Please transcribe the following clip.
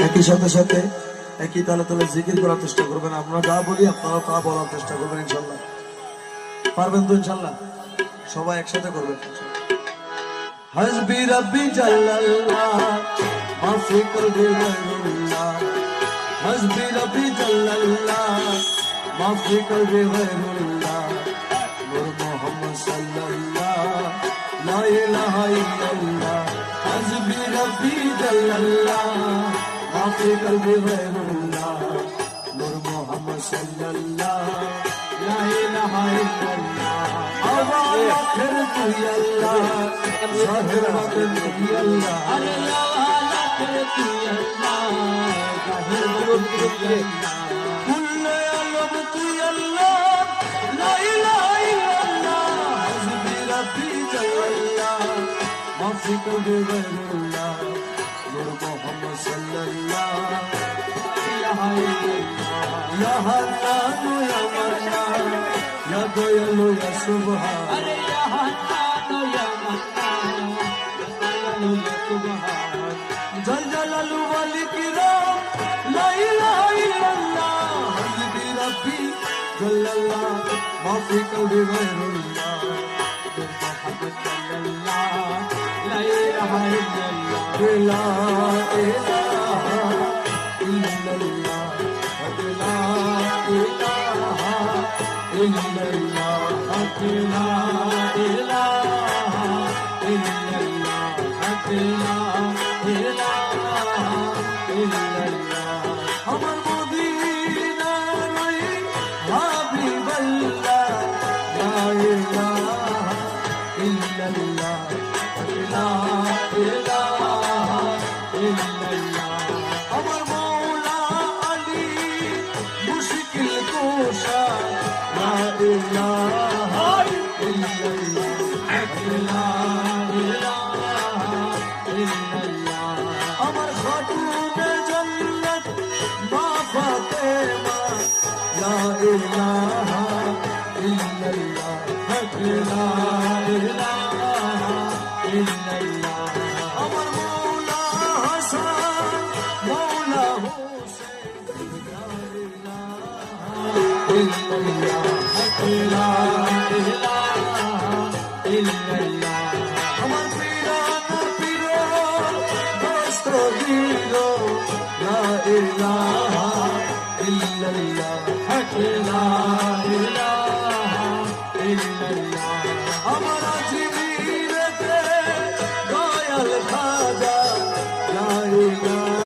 একই সাথে সাথে একই তালে তালে জিকির করার চেষ্টা করবেন। আমরা যা বলি আপনারা তা বলার চেষ্টা করবেন। ইনশাল্লাহ পারবেন তো? ইনশাল্লাহ সবাই একসাথে করবেন। হাসবি রাব্বি জাল্লাল্লাহ মাফি কলবি গায়রুল্লাহ। হাসবি রাব্বি জাল্লাল্লাহ মাফি কলবি গায়রুল্লাহ। নূর মুহাম্মদ সাল্লাল্লাহ লা ইলাহা ইল্লাল্লাহ। হাসবি রাব্বি জাল্লাল্লাহ মাফি কলবি গায়রুল্লাহ। নূর মুহাম্মদ সাল্লাল্লাহ লা ইলাহা ইল্লাল্লাহ। আওয়াজ আখের তুই আল্লাহ জাহির বাতিন তুই আল্লাহ। আরে আওয়াজ আখের তুই আল্লাহ জাহির বাতিন তুই আল্লাহ। কুল্লে আলম তুই আল্লাহ লা ইলাহা ইল্লাল্লাহ। হাসবি রাব্বি জাল্লাল্লাহ মাফি কলবি গায়রুল্লাহ। নূর মুহাম্মদ সাল্লাল্লাহ লা ইলাহা ইল্লাল্লাহ। ইয়া হান্নান ইয়া মান্নান ইয়া দয়ালু ইয়া সুবহান। আরে ইয়া হান্নান ইয়া মান্নান ইয়া দয়ালু ইয়া সুবহান। জল জালালু ওয়াল ইকরাম লা ইলাহা ইল্লাল্লাহ। হাসবি রাব্বি জাল্লাল্লাহ মাফি কলবি গায়রুল্লাহ। নূর মুহাম্মদ সাল্লাল্লাহ লা ইলাহা ইল্লাল্লাহ। লা ইলাহা ইল্লাল্লাহ লা ইলাহা ইল্লাল্লাহ লা ইলাহা ইল্লাল্লাহ লা ইলাহা ইল্লাল্লাহ। আমার মদিনার ওই হাবিবাল্লাহ লা ইলাহা ইল্লাল্লাহ লা ইলাহা ইল্লাল্লাহ। আমার মওলা আলী মুশকিল কুশা লা ইলাহা ইল্লাল্লাহ লা ইলাহা ইল্লাল্লাহ। আমার খাতুনে জান্নাত মা ফাতেমা লা ইলাহা ইল্লাল্লাহ লা ইলাহা ইল্লাল্লাহ। আমার মওলা হাসান মওলা হুসেন লা ইলাহা ইল্লাল্লাহ লা ইলাহা ইল্লাল্লাহ। আমার পীরানা পীরো দোস্ত গীরো লা ইলাহা ইল্লাল্লাহ